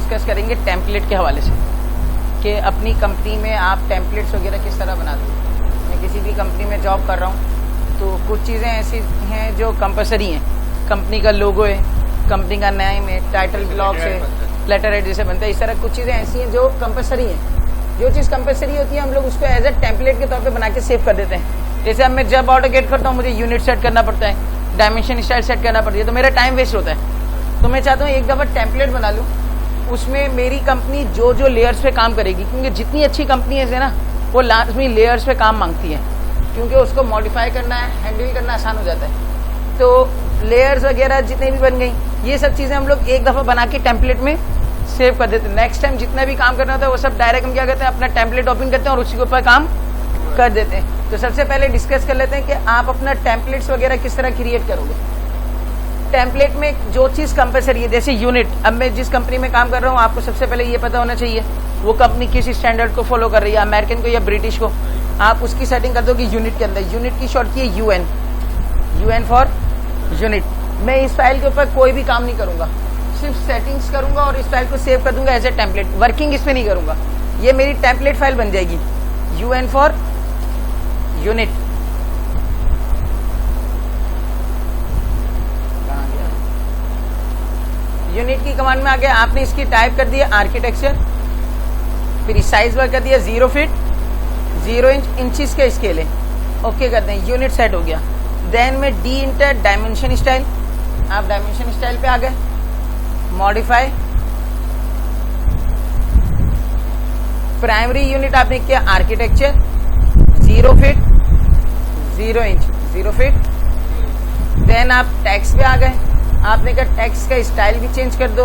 Discuss करेंगे template के हवाले से कि अपनी कंपनी में आप टेम्पलेट्स वगैरह किस तरह बनाते हैं। मैं किसी भी कंपनी में जॉब कर रहा हूँ तो कुछ चीज़ें ऐसी हैं जो कंपलसरी हैं। कंपनी का लोगो है, कंपनी का नेम है, टाइटल ब्लॉक्स है, लेटर हेड जैसे बनता है, इस तरह कुछ चीज़ें ऐसी हैं जो कंपलसरी हैं। जो चीज़ कंपलसरी होती है हम लोग उसको एज ए टेम्पलेट के तौर पे बना के सेव कर देते हैं। जैसे अब मैं जब ऑर्डर गेट करता हूँ मुझे यूनिट सेट करना पड़ता है, डायमेंशन स्टाइल सेट करना पड़ती है, तो मेरा टाइम वेस्ट होता है। तो मैं चाहता हूँ एक दफ़ा टेम्पलेट बना लूँ, उसमें मेरी कंपनी जो जो लेयर्स पे काम करेगी, क्योंकि जितनी अच्छी कंपनी है ना वो लाजमी लेयर्स पे काम मांगती है, क्योंकि उसको मॉडिफाई करना है, हैंडल करना आसान हो जाता है। तो लेयर्स वगैरह जितने भी बन गई, ये सब चीज़ें हम लोग एक दफ़ा बना के टेम्पलेट में सेव कर देते हैं। नेक्स्ट टाइम जितना भी काम करना होता है वो सब डायरेक्ट हम क्या करते हैं, अपना टेम्पलेट ओपन करते हैं और उसी के ऊपर काम कर देते हैं। तो सबसे पहले डिस्कस कर लेते हैं कि आप अपना टेम्पलेट्स वगैरह किस तरह क्रिएट करोगे। टेम्पलेट में जो चीज़ कंपलसरी है, जैसे यूनिट, अब मैं जिस कंपनी में काम कर रहा हूँ आपको सबसे पहले ये पता होना चाहिए वो कंपनी किस स्टैंडर्ड को फॉलो कर रही है, अमेरिकन को या ब्रिटिश को। आप उसकी सेटिंग कर दोगे यूनिट के अंदर। यूनिट की शॉर्ट की है यूएन, यूएन फॉर यूनिट। मैं इस फाइल के ऊपर कोई भी काम नहीं करूंगा, सिर्फ सेटिंग्स करूंगा और इस फाइल को सेव कर दूंगा एज ए टेम्पलेट। वर्किंग इसमें नहीं करूंगा, ये मेरी टेम्पलेट फाइल बन जाएगी, यूएन फॉर यूनिट। यूनिट की कमांड में आ गया, आपने इसकी टाइप कर दिया आर्किटेक्चर, फिर साइज वर्क कर दिया 0 फीट 0 इंच, इंचेस का स्केल है, ओके करते हैं, यूनिट सेट हो गया। देन में डी इंटर डायमेंशन स्टाइल, आप डायमेंशन स्टाइल पे आ गए, मॉडिफाई, प्राइमरी यूनिट आपने किया architecture 0 feet 0 inch 0 feet. Then आप टेक्स्ट पे आ गए, आपने कहा टेक्स्ट का स्टाइल भी चेंज कर दो।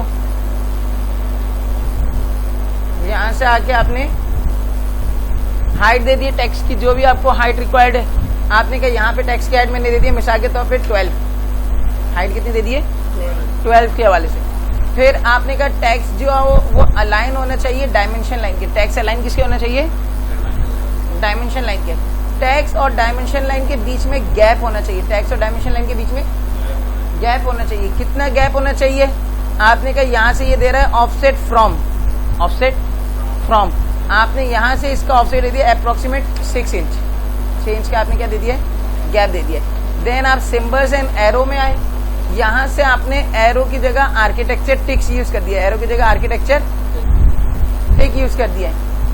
यहां से आके आपने हाइट दे दी टेक्स्ट की, जो भी आपको हाइट रिक्वायर्ड है। आपने कहा यहाँ पे टेक्स्ट की हाइट मैंने दे दी मिसाल के तौर पे 12, हाइट कितनी दे दी है 12 के हवाले से। फिर आपने कहा टेक्स्ट जो है वो अलाइन होना चाहिए डायमेंशन लाइन के। टेक्स्ट अलाइन किसके होना चाहिए, डायमेंशन लाइन के। टेक्स्ट और डायमेंशन लाइन के बीच में गैप होना चाहिए, टेक्स्ट और डायमेंशन लाइन के बीच में गैप होना चाहिए। कितना गैप होना चाहिए, आपने कहा यहाँ से ये दे रहा है ऑफसेट फ्रॉम, ऑफसेट फ्रॉम, आपने यहाँ से इसका ऑफसेट दे दिया अप्रोक्सीमेट 6 इंच, 6 इंच का आपने क्या दे दिया, गैप दे दिया। देन आप सिंबल्स एंड एरो में आए, यहाँ से आपने एरो की जगह आर्किटेक्चर टिक्स यूज कर दिया, एरो की जगह आर्किटेक्चर टिक यूज कर दिया।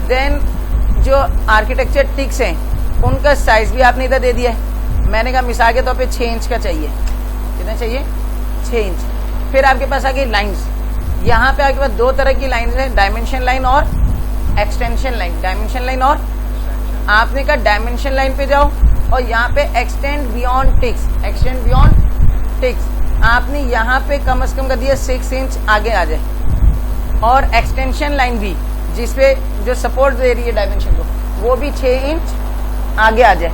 देन जो आर्किटेक्चर टिक्स हैं उनका साइज भी आपने इधर दे दिया है। मैंने कहा मिसाल के तौर पे 6 इंच का चाहिए, कितना चाहिए 6 इंच। फिर आपके पास आ गई लाइन्स, यहाँ पे आपके पास दो तरह की लाइन्स है, डायमेंशन लाइन और एक्सटेंशन लाइन। डायमेंशन लाइन और आपने कहा डायमेंशन लाइन पे जाओ और यहाँ पे extend beyond ticks, extend beyond ticks आपने यहाँ पे कम से कम कर दिया 6 इंच आगे आ जाए। और एक्सटेंशन लाइन भी जिसपे जो सपोर्ट दे रही है डायमेंशन को वो भी 6 इंच आगे आ जाए।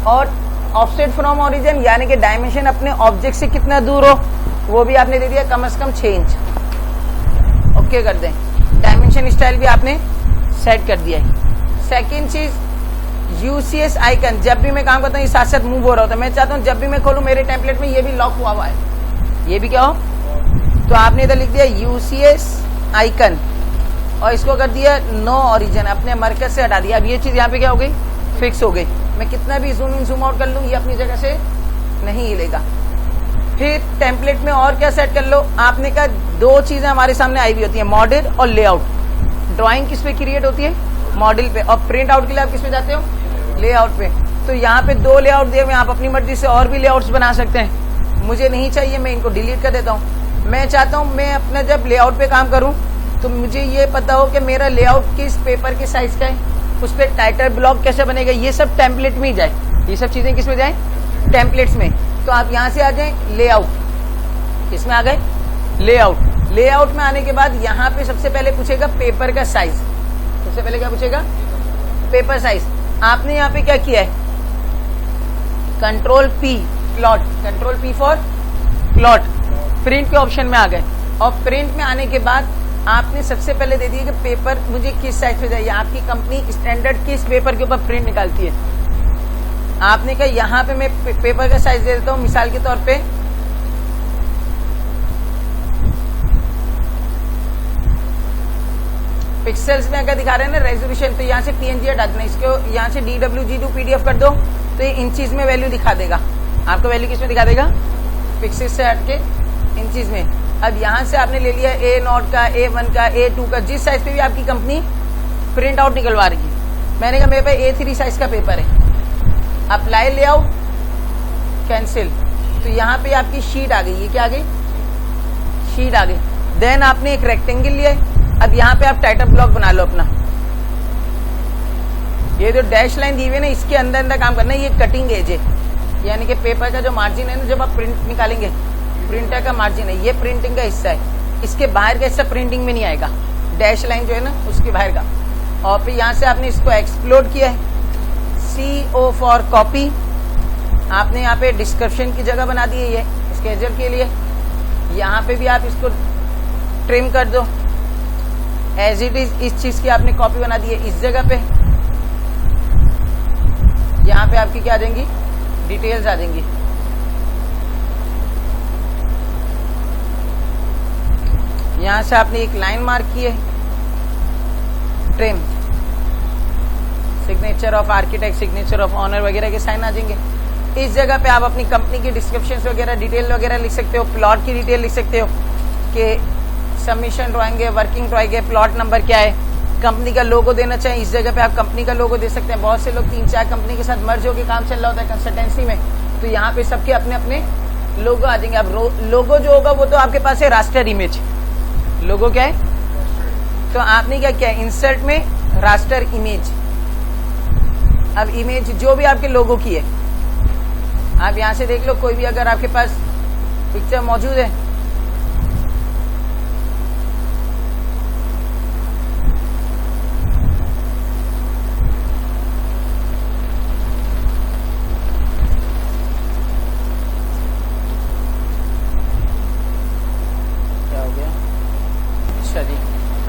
और ऑफसेट फ्रॉम ओरिजिन यानी कि डायमेंशन अपने ऑब्जेक्ट से कितना दूर हो वो भी आपने दे दिया कम से कम 6 इंच, ओके कर दें। डायमेंशन स्टाइल भी आपने सेट कर दिया है। सेकेंड चीज यूसीएस आइकन, जब भी मैं काम करता हूँ ये साथ साथ मूव हो रहा होता है। मैं चाहता हूँ जब भी मैं खोलूँ मेरे टेम्पलेट में ये भी लॉक हुआ है, ये भी क्या हो, तो आपने इधर लिख दिया यूसीएस आइकन और इसको कर दिया नो ओरिजिन, अपने मरकज से हटा दिया। अब ये चीज यहाँ पे क्या हो गई, फिक्स हो गई। मैं कितना भी जूम इन जूम आउट कर लूँ ये अपनी जगह से नहीं हिलेगा। फिर टेम्पलेट में और क्या सेट कर लो, आपने कहा दो चीजें हमारे सामने आई हुई होती है, मॉडल और लेआउट। ड्राइंग किस पे क्रिएट होती है, मॉडल पे, और प्रिंट आउट के लिए आप किस पे जाते हो, लेआउट पे। तो यहाँ पे 2 लेआउट दिए हुए, आप अपनी मर्जी से और भी लेआउट्स बना सकते हैं। मुझे नहीं चाहिए, मैं इनको डिलीट कर देता हूँ। मैं चाहता हूँ मैं अपना जब लेआउट पे काम करूँ तो मुझे ये पता हो कि मेरा लेआउट किस पेपर के साइज का है, उस पर टाइटल ब्लॉक कैसे बनेगा, ये सब टेम्पलेट में ही जाए। ये सब चीजें किस में जाए, टेम्पलेट्स में। तो आप यहाँ से आ जाए लेआउट, किसमें आ गए, लेआउट। लेआउट में आने के बाद यहाँ पे सबसे पहले पूछेगा पेपर का साइज। सबसे पहले क्या पूछेगा, पेपर साइज। आपने यहाँ पे क्या किया है, control P plot, control P for plot. Print के ऑप्शन में आ गए और प्रिंट में आने के बाद आपने सबसे पहले दे दिया कि पेपर मुझे किस साइज पे चाहिए। आपकी कंपनी स्टैंडर्ड किस पेपर के ऊपर प्रिंट निकालती है। आपने कहा यहाँ पे मैं पेपर का साइज दे देता हूँ, मिसाल के तौर पे पिक्सल्स में अगर दिखा रहे हैं ना रेजोल्यूशन, तो यहाँ से PNG हटा देना, इसको यहाँ से DWG टू PDF कर दो तो ये इंचीज में वैल्यू दिखा देगा आपको। वैल्यू किस में दिखा देगा? पिक्सल्स से हट के इंचीज में। अब यहाँ से आपने ले लिया A0 का, A1 का, A2 का, जिस साइज पे भी आपकी कंपनी प्रिंट आउट निकलवा रही है। मैंने कहा मेरे पास A3 साइज का पेपर है, अप्लाई ले आओ, कैंसिल। तो यहाँ पे आपकी शीट आ गई, ये क्या आ गई? शीट आ गई। देन आपने एक रेक्टेंगल लिया है, अब यहाँ पे आप टाइटल ब्लॉक बना लो अपना। ये जो डैश लाइन दी हुई है ना, इसके अंदर अंदर काम करना है। ये कटिंग एज है, यानी कि पेपर का जो मार्जिन है ना, जब आप प्रिंट निकालेंगे, प्रिंटर का मार्जिन है, ये प्रिंटिंग का हिस्सा है। इसके बाहर का हिस्सा प्रिंटिंग में नहीं आएगा, डैश लाइन जो है ना उसके बाहर का। और फिर यहाँ से आपने इसको एक्सप्लोड किया है, CO फॉर कॉपी। आपने यहाँ पे डिस्क्रिप्शन की जगह बना दी है, ये स्केजर के लिए। यहाँ पे भी आप इसको ट्रिम कर दो, एज इट इज इस चीज की आपने कॉपी बना दी है इस जगह पे। यहाँ पे आपकी क्या आ जाएंगी? डिटेल्स आ जाएंगी। यहाँ से आपने एक लाइन मार्क की है, trim, signature of architect, signature of owner वगैरह के साइन आ जाएंगे। इस जगह पे आप अपनी कंपनी की डिस्क्रिप्शन वगैरह, डिटेल वगैरह लिख सकते हो, प्लॉट की डिटेल लिख सकते हो कि सबमिशन ड्राइंग है, वर्किंग ड्राइंग है, प्लॉट नंबर क्या है, कंपनी का लोगो देना चाहिए। इस जगह पे आप कंपनी का लोगो दे सकते हैं। बहुत से लोग 3-4 कंपनी के साथ मर्ज होकर काम चल रहा होता है कंसल्टेंसी में, तो यहाँ पे सबके अपने अपने लोगो आ जाएंगे। अब लोगो जो होगा वो तो आपके पास है रास्टर इमेज। लोगो क्या है? तो आपने क्या किया? इंसर्ट में रास्टर इमेज। अब इमेज जो भी आपके लोगो की है, आप यहाँ से देख लो, कोई भी अगर आपके पास पिक्चर मौजूद है,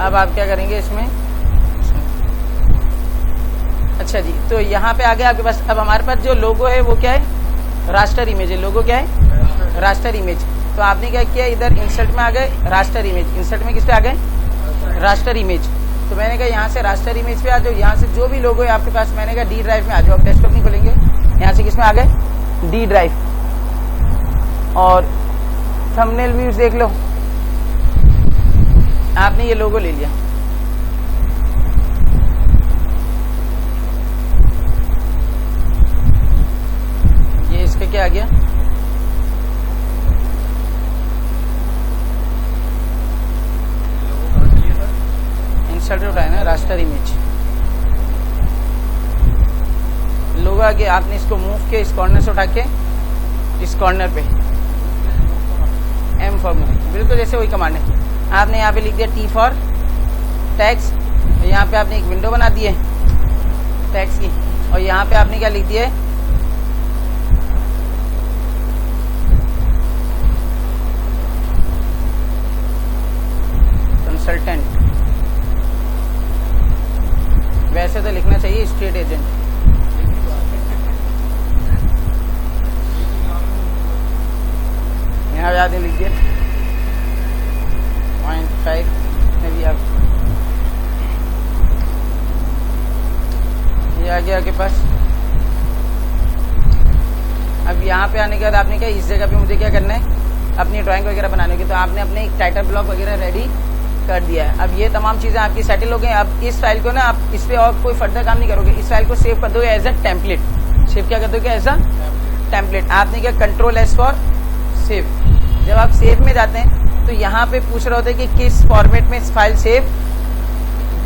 अब आप क्या करेंगे इसमें? अच्छा जी, तो यहाँ पे आ गया आपके पास। अब हमारे पास जो लोगो है वो क्या है? रास्टर इमेज है। लोगो क्या है? Raster image. तो आपने क्या किया? इधर इंसर्ट में आ गए, रास्टर इमेज। इंसर्ट में किस पे आ गए? Raster image. तो मैंने कहा यहाँ से रास्टर इमेज पे आ जाओ। यहाँ से जो भी लोगो है आपके पास, मैंने कहा D ड्राइव में आ जाओ। अब डेस्कटॉप नहीं खोलेंगे, यहाँ से किस में आ गए? D drive. और थंबनेल व्यूज देख लो, आपने ये लोगो ले लिया। ये इस पे क्या आ गया? इंसर्ट उठाया ना, रास्टर इमेज। लोगो आगे आपने इसको मूव किया, इस कॉर्नर से उठा के इस कॉर्नर पे, M फॉर मूव, बिल्कुल जैसे वही कमांड है। आपने यहाँ पे लिख दिया T फॉर टैक्स। यहाँ पे आपने एक विंडो बना दी है टैक्स की, और यहाँ पे आपने क्या लिख दिया है? कंसल्टेंट। वैसे तो लिखना चाहिए स्टेट एजेंट। यहाँ याद लिख दिया 0.5 में भी। आप ये आ गया आपके पास। अब यहाँ पे आने के बाद आपने क्या, इस जगह पे मुझे क्या करना है? अपनी ड्राइंग वगैरह बनाने की। तो आपने अपने एक टाइटल ब्लॉक वगैरह रेडी कर दिया है। अब ये तमाम चीजें आपकी सेटल हो गई। अब इस फाइल को ना, आप इस पे और कोई फर्दर काम नहीं करोगे, इस फाइल को सेव कर दोगे एज अ टेम्पलेट। सेव क्या कर दोगे? As a template. आपने क्या, Ctrl+S फॉर सेव। जब आप सेव में जाते हैं तो यहाँ पे पूछ रहा होता है कि किस फॉर्मेट में फाइल सेव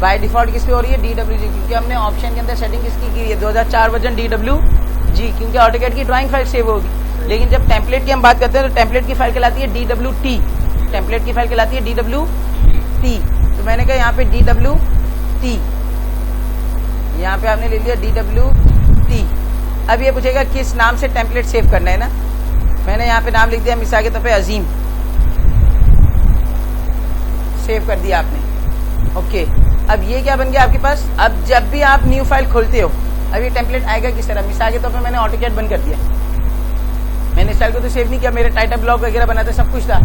बाय डिफॉल्ट किस पे हो रही है? DWG, क्योंकि हमने ऑप्शन के अंदर सेटिंग किसकी की है? 2004 वर्जन DWG, क्योंकि ऑटोकैड की ड्राइंग फाइल सेव होगी। लेकिन जब टेम्पलेट की हम बात करते हैं तो टेम्पलेट की फाइल कहलाती है DWT। टेम्पलेट की फाइल कहलाती है DWT। तो मैंने कहा यहाँ पे DWT, यहाँ पे आपने ले लिया DWT। अब ये पूछेगा किस नाम से टेम्पलेट सेव करना है ना। मैंने यहाँ पे नाम लिख दिया मिसाल के तौर पे अजीम। सेव कर दिया आपने। ओके, अब ये क्या बन गया आपके पास? अब जब भी आप न्यू फाइल खोलते हो, अब ये टेम्पलेट आएगा किस तरह? मिसाल के तौर पे मैंने ऑटोकैड बंद कर दिया, मैंने इस फाइल को तो सेव नहीं किया, मेरे टाइटल ब्लॉक वगैरह बनाते सब कुछ था।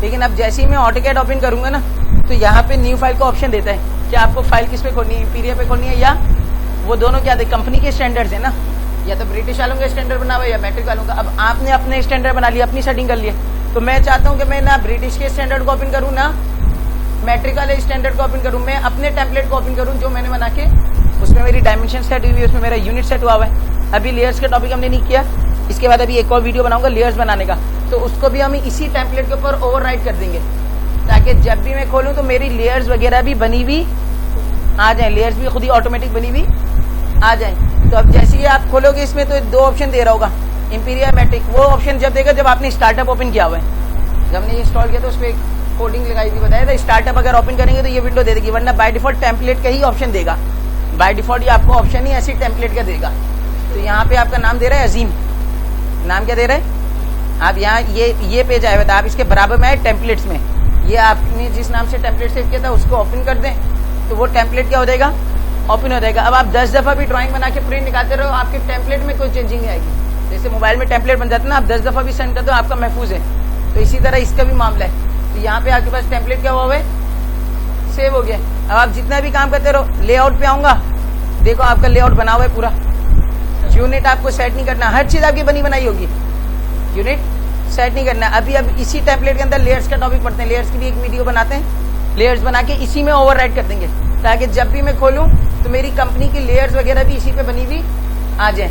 लेकिन अब जैसे ही मैं ऑटोकैड ओपन करूंगा ना, तो यहाँ पे न्यू फाइल का ऑप्शन देता है कि आपको फाइल किस पे खोलनी है, इंपीरिया पे खोलनी है या वो दोनों क्या थे, कंपनी के स्टैंडर्ड्स है ना, या तो ब्रिटिश वालों का स्टैंडर्ड बना हुआ है या मैट्रिक वालों का। अब आपने अपने स्टैंडर्ड बना लिया, अपनी सेटिंग कर लिए, तो मैं चाहता हूं कि मैं ना ब्रिटिश के स्टैंडर्ड को ओपन करूं ना मैट्रिक वाले स्टैंडर्ड को ओपन करूं, मैं अपने टेम्पलेट को ओपन करूं जो मैंने बना के, उसमें मेरी डायमेंशन सेट हुई है, उसमें मेरा यूनिट सेट हुआ है। अभी लेयर्स का टॉपिक हमने नहीं किया, इसके बाद अभी एक और वीडियो बनाऊंगा लेयर्स बनाने का, तो उसको भी हम इसी टेम्पलेट के ऊपर ओवरराइट कर देंगे, ताकि जब भी मैं खोलूं तो मेरी लेयर्स वगैरह भी बनी हुई आ जाए, लेयर्स भी खुद ही ऑटोमेटिक बनी हुई आ जाए। तो अब जैसे ही आप खोलोगे इसमें तो दो ऑप्शन दे रहा होगा, इंपीरिया मैट्रिक, वो ऑप्शन जब देगा जब आपने स्टार्टअप ओपन किया हुआ है। जब हमने इंस्टॉल किया तो उस पर कोडिंग लगाई थी, बताया था स्टार्टअप अगर ओपन करेंगे तो ये विंडो दे देगी, वरना बाय डिफॉल्ट टेम्पलेट का ही ऑप्शन देगा, बाय डिफॉल्ट ये आपको ऑप्शन ही ऐसी टेम्पलेट का देगा। तो यहाँ पे आपका नाम दे रहा है अजीम, नाम क्या दे रहा है आप, यहाँ ये पेज आया हुआ था, आप इसके बराबर में आए टेम्पलेट्स में, ये आपने जिस नाम से टेम्पलेट सेव किया था उसको ओपन कर दें तो वो टेम्पलेट क्या हो जाएगा, ओपन हो जाएगा। अब आप 10 दफा भी ड्राइंग बना के प्रिंट निकालते रहो, आपके टेम्पलेट में कोई चेंजिंग नहीं आएगी। जैसे मोबाइल में टेम्पलेट बन जाता है ना, आप 10 दफा भी सेंड कर दो आपका महफूज है, तो इसी तरह इसका भी मामला है। तो यहाँ पे आपके पास टेम्पलेट क्या हुआ है, सेव हो गया। अब आप जितना भी काम करते रहो, लेआउट पे आऊंगा, देखो आपका लेआउट बना हुआ है पूरा, यूनिट आपको सेट नहीं करना, हर चीज आपकी बनी बनाई होगी, यूनिट सेट नहीं करना। अभी अब इसी टेम्पलेट के अंदर लेयर्स का टॉपिक पढ़ते हैं, लेयर्स की भी एक वीडियो बनाते हैं, लेयर्स बना के इसी में ओवरराइट कर देंगे, ताकि जब भी मैं खोलूं तो मेरी कंपनी की लेयर्स वगैरह भी इसी पे बनी हुई आ जाए।